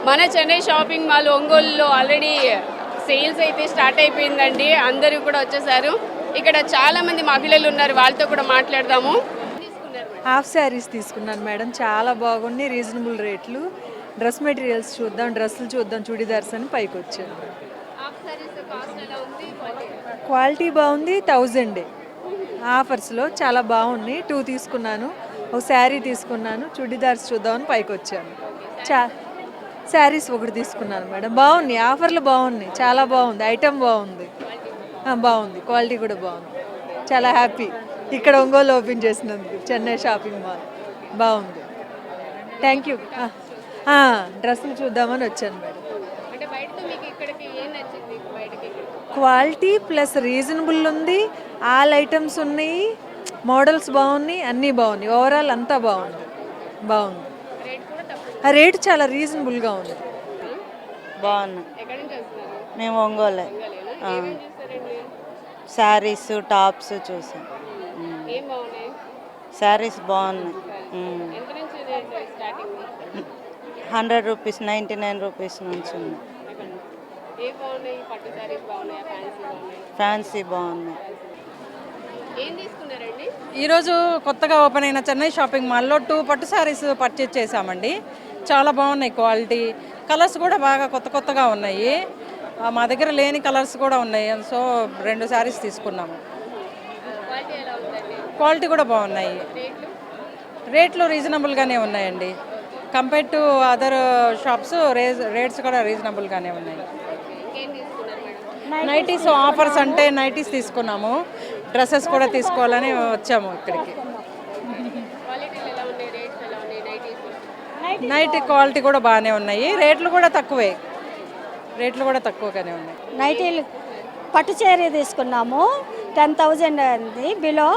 మన Chennai shopping mall ఒంగోలులో already sales అయితే స్టార్ట్ అయిపోయిందండి. అందరూ కూడా వచ్చేసారు. ఇక్కడ చాలా మంది మహిళలు ఉన్నారు, వాళ్ళతో కూడా మాట్లాడదాము. హాఫ్ శారీస్ తీసుకున్నాను మేడం, చాలా బాగున్నాయి, రీజనబుల్ రేట్లు. డ్రెస్ మెటీరియల్స్ చూద్దాం, డ్రెస్సులు చూద్దాం, చూడీదార్స్ అని పైకి వచ్చాను. క్వాలిటీ బాగుంది, 1000 ఆఫర్స్లో చాలా బాగున్నాయి. 2 తీసుకున్నాను, ఒక శారీ తీసుకున్నాను, చూడీదార్స్ చూద్దామని పైకి వచ్చాను. శారీస్ ఒకటి తీసుకున్నాను మేడం, బాగున్నాయి, ఆఫర్లు బాగున్నాయి, చాలా బాగుంది, ఐటమ్ బాగుంది, బాగుంది, క్వాలిటీ కూడా బాగుంది. చాలా హ్యాపీ ఇక్కడ ఒంగోలు ఓపెన్ చేసినందుకు. చెన్నై షాపింగ్ మాల్ బాగుంది, థ్యాంక్ యూ. డ్రెస్సులు చూద్దామని వచ్చాను మేడం. క్వాలిటీ ప్లస్ రీజనబుల్ ఉంది, ఆల్ ఐటమ్స్ ఉన్నాయి, మోడల్స్ బాగున్నాయి, అన్నీ బాగున్నాయి, ఓవరాల్ అంతా బాగుంది. ఆ రేటు చాలా రీజనబుల్గా ఉంది. బాగున్నాయి. మేము ఒంగోలే. శారీస్ టాప్స్ చూసాం. శారీస్ బాగున్నాయి. 100 రూపీస్, 99 రూపీస్ నుంచి ఉన్నాయి. ఫ్యాన్సీ బాగున్నాయి. ఈరోజు కొత్తగా ఓపెన్ అయిన చెన్నై షాపింగ్ మాల్లో 2 పట్టు శారీస్ పర్చేజ్ చేశామండి. చాలా బాగున్నాయి, క్వాలిటీ, కలర్స్ కూడా బాగా కొత్తగా ఉన్నాయి. మా దగ్గర లేని కలర్స్ కూడా ఉన్నాయి, సో 2 శారీస్ తీసుకున్నాము. క్వాలిటీ కూడా బాగున్నాయి, రేట్లు రీజనబుల్గానే ఉన్నాయండి. Compare to other shops rates కూడా రీజనబుల్గానే ఉన్నాయి. నైటీస్ ఆఫర్స్ అంటే నైటీస్ తీసుకున్నాము, డ్రెస్సెస్ కూడా తీసుకోవాలని వచ్చాము ఇక్కడికి. నైటీ క్వాలిటీ కూడా బాగానే ఉన్నాయి, రేట్లు కూడా తక్కువగానే ఉన్నాయి. నైటీలు పట్టు చీర తీసుకున్నాము, 10,000 అంది, బిలో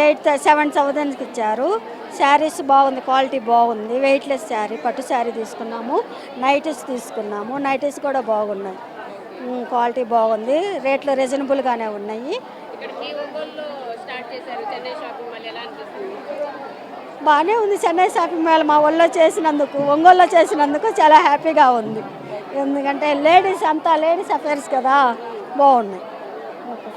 7,000కి ఇచ్చారు. శారీస్ బాగుంది, క్వాలిటీ బాగుంది, వెయిట్లెస్ శారీ, పట్టు శారీ తీసుకున్నాము. నైటీస్ తీసుకున్నాము, నైటీస్ కూడా బాగున్నాయి, క్వాలిటీ బాగుంది, రేట్లు రీజనబుల్గానే ఉన్నాయి. బాగానే ఉంది చెన్నై షాపింగ్ మాల్. మా ఒంగోలులో చేసినందుకు చాలా హ్యాపీగా ఉంది. ఎందుకంటే లేడీస్ అఫేర్స్ కదా, బాగున్నాయి,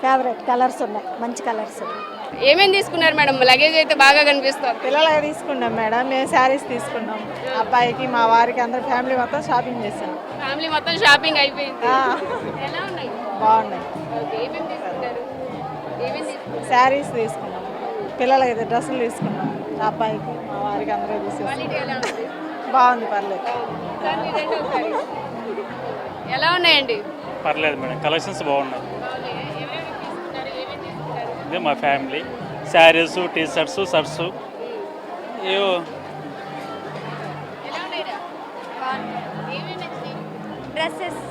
ఫేవరెట్ కలర్స్ ఉన్నాయి, మంచి కలర్స్ ఉన్నాయి. ఏమేమి తీసుకున్నారు మేడం? లగేజ్ అయితే బాగా కనిపిస్తుంది. పిల్లలకి తీసుకున్నాం మేడం, మేము శారీస్ తీసుకున్నాం, అబ్బాయికి మా వారికి అందరూ ఫ్యామిలీ మొత్తం షాపింగ్ చేసాం. ఫ్యామిలీ మొత్తం షాపింగ్ అయిపోయింది. ఎలా ఉన్నాయి? బాగున్నాయి. ఏమేమి తీసుకున్నారు? శారీస్ తీసుకున్నాం, పిల్లలకి డ్రెస్సులు తీసుకున్నాం, అబ్బాయికి మా వారికి అందరూ తీసుకున్నాం. బాగుంది, పర్లేదు. ఎలా ఉన్నాయండి? పర్లేదు మేడం, కలెక్షన్స్ బాగున్నాయి. ఇదే మా family, saris, T shirts, shirts. ఏవో డ్రెస్సెస్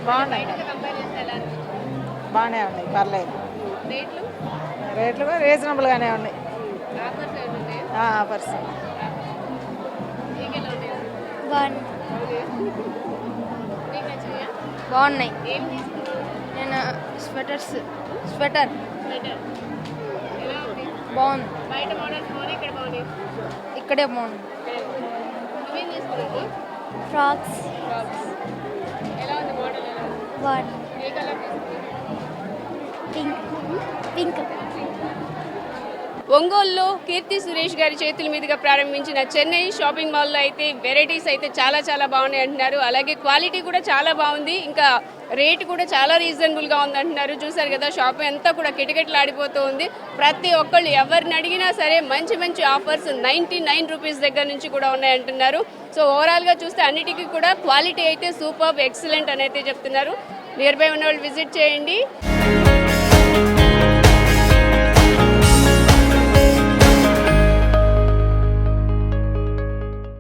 బాగున్నాయి, బాగానే ఉన్నాయి, పర్లేదు. రేట్లు కూడా రీజనబుల్గానే ఉన్నాయి. ఆఫర్స్ బాగున్నాయి. నేను స్వెటర్ బాగుంది, ఇక్కడే బాగుంది. Frocks pink. ఒంగోలులో కీర్తి సురేష్ గారి చేతుల మీదుగా ప్రారంభించిన చెన్నై షాపింగ్ మాల్లో అయితే వెరైటీస్ అయితే చాలా బాగున్నాయి అంటున్నారు. అలాగే క్వాలిటీ కూడా చాలా బాగుంది, ఇంకా రేట్ కూడా చాలా రీజనబుల్గా ఉంది అంటున్నారు. చూసారు కదా, షాప్ అంతా కూడా కిటకిటలాడిపోతూ ఉంది. ప్రతి ఒక్కళ్ళు ఎవరిని అడిగినా సరే మంచి ఆఫర్స్ 99 రూపీస్ దగ్గర నుంచి కూడా ఉన్నాయంటున్నారు. సో ఓవరాల్గా చూస్తే అన్నిటికీ కూడా క్వాలిటీ అయితే సూపర్ ఎక్సలెంట్ అని అయితే చెప్తున్నారు. నియర్ బై ఉన్న వాళ్ళు విజిట్ చేయండి.